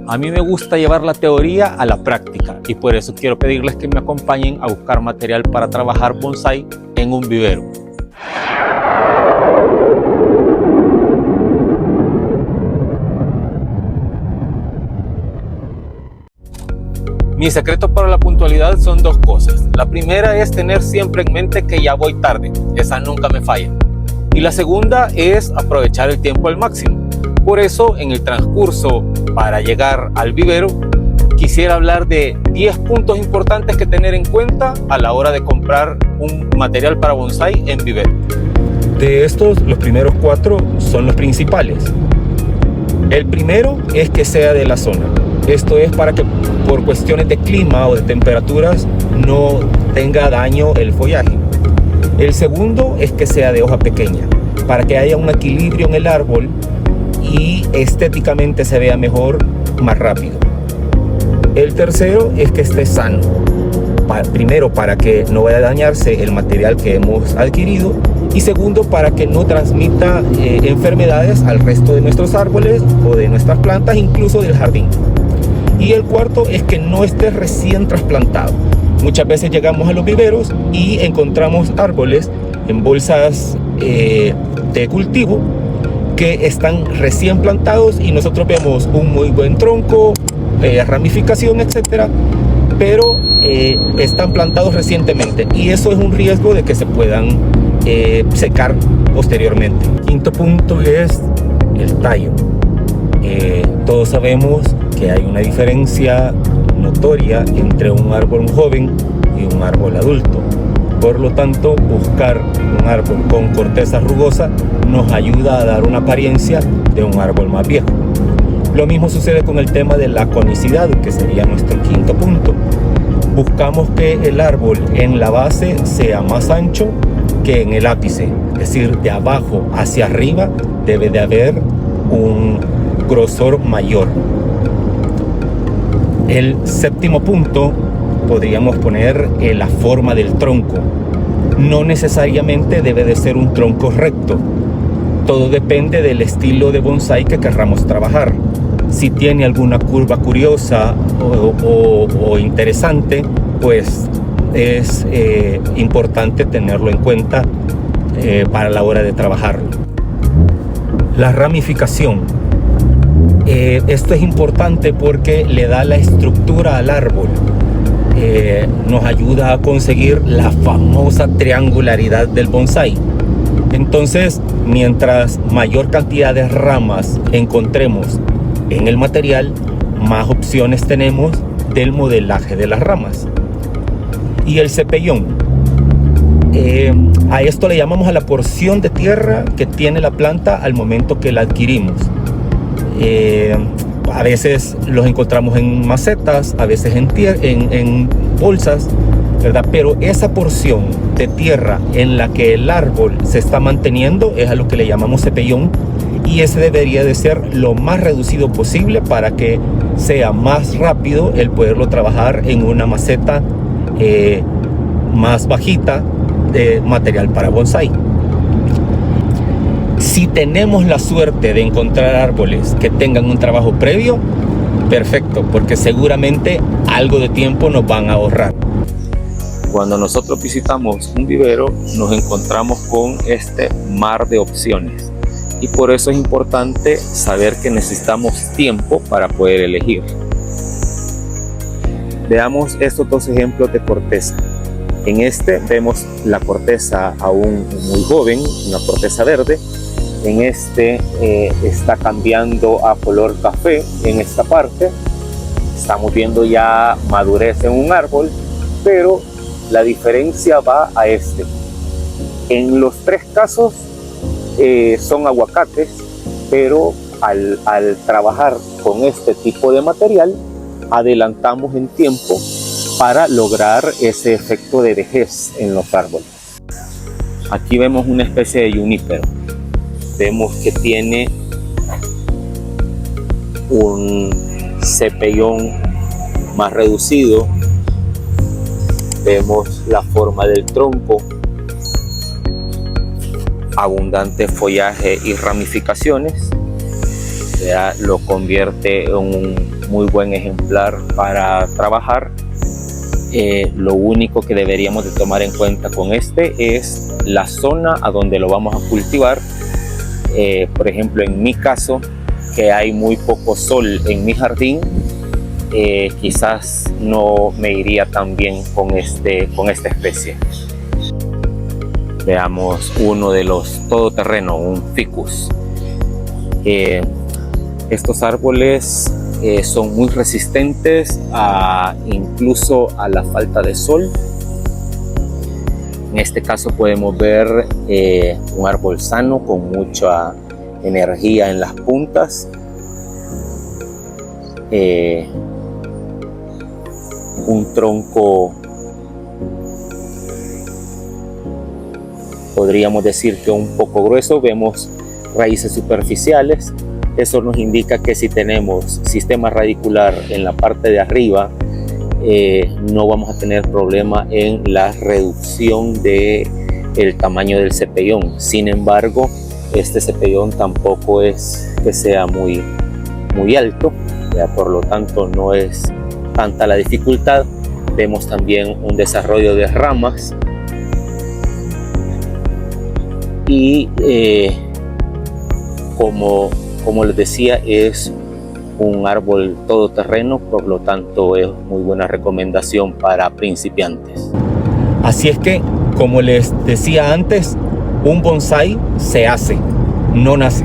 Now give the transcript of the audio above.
A mí me gusta llevar la teoría a la práctica y por eso quiero pedirles que me acompañen a buscar material para trabajar bonsái en un vivero. Mis secretos para la puntualidad son dos cosas. La primera es tener siempre en mente que ya voy tarde, esa nunca me falla. Y la segunda es aprovechar el tiempo al máximo. Por eso, en el transcurso para llegar al vivero, quisiera hablar de 10 puntos importantes que tener en cuenta a la hora de comprar un material para bonsái en vivero. De estos, los primeros 4 son los principales. El primero es que sea de la zona. Esto es para que por cuestiones de clima o de temperaturas no tenga daño el follaje. El segundo es que sea de hoja pequeña, para que haya un equilibrio en el árbol y estéticamente se vea mejor, más rápido. El tercero es que esté sano. Primero, para que no vaya a dañarse el material que hemos adquirido, y segundo, para que no transmita enfermedades al resto de nuestros árboles o de nuestras plantas, incluso del jardín. Y el cuarto es que no esté recién trasplantado. Muchas veces llegamos a los viveros y encontramos árboles en bolsas de cultivo que están recién plantados y nosotros vemos un muy buen tronco, ramificación, etcétera, pero están plantados recientemente y eso es un riesgo de que se puedan secar posteriormente. Quinto punto es el tallo. Todos sabemos que hay una diferencia notoria entre un árbol joven y un árbol adulto. Por lo tanto, buscar un árbol con corteza rugosa nos ayuda a dar una apariencia de un árbol más viejo. Lo mismo sucede con el tema de la conicidad, que sería nuestro quinto punto. Buscamos que el árbol en la base sea más ancho que en el ápice, es decir, de abajo hacia arriba debe de haber un grosor mayor. El séptimo punto podríamos poner la forma del tronco. No necesariamente debe de ser un tronco recto. Todo depende del estilo de bonsái que querramos trabajar. Si tiene alguna curva curiosa o interesante, pues es importante tenerlo en cuenta para la hora de trabajarlo. La ramificación. Esto es importante porque le da la estructura al árbol. Nos ayuda a conseguir la famosa triangularidad del bonsái. Entonces, mientras mayor cantidad de ramas encontremos en el material, más opciones tenemos del modelaje de las ramas. Y el cepellón. A esto le llamamos a la porción de tierra que tiene la planta al momento que la adquirimos. A veces los encontramos en macetas, a veces en bolsas, ¿verdad? Pero esa porción de tierra en la que el árbol se está manteniendo es a lo que le llamamos cepellón, y ese debería de ser lo más reducido posible para que sea más rápido el poderlo trabajar en una maceta más bajita de material para bonsái. Si tenemos la suerte de encontrar árboles que tengan un trabajo previo, perfecto, porque seguramente algo de tiempo nos van a ahorrar. Cuando nosotros visitamos un vivero, nos encontramos con este mar de opciones. Y por eso es importante saber que necesitamos tiempo para poder elegir. Veamos estos dos ejemplos de corteza. En este vemos la corteza aún muy joven, una corteza verde. En este está cambiando a color café en esta parte. Estamos viendo ya madurez en un árbol, pero la diferencia va a este. En los 3 casos son aguacates, pero al trabajar con este tipo de material, adelantamos en tiempo para lograr ese efecto de vejez en los árboles. Aquí vemos una especie de junípero. Vemos que tiene un cepellón más reducido. Vemos la forma del tronco, abundante follaje y ramificaciones. Ya lo convierte en un muy buen ejemplar para trabajar. Lo único que deberíamos de tomar en cuenta con este es la zona a donde lo vamos a cultivar. Por ejemplo, en mi caso, que hay muy poco sol en mi jardín, quizás no me iría tan bien con esta especie. Veamos uno de los todoterreno, un ficus. Estos árboles son muy resistentes incluso a la falta de sol. En este caso podemos ver un árbol sano con mucha energía en las puntas. Un tronco, podríamos decir que un poco grueso. Vemos raíces superficiales. Eso nos indica que si tenemos sistema radicular en la parte de arriba, no vamos a tener problema en la reducción del tamaño del cepellón. Sin embargo, este cepellón tampoco es que sea muy alto, por lo tanto no es tanta la dificultad. Vemos también un desarrollo de ramas y como les decía, es un árbol todoterreno, por lo tanto es muy buena recomendación para principiantes. Así es que, como les decía antes, un bonsái se hace, no nace.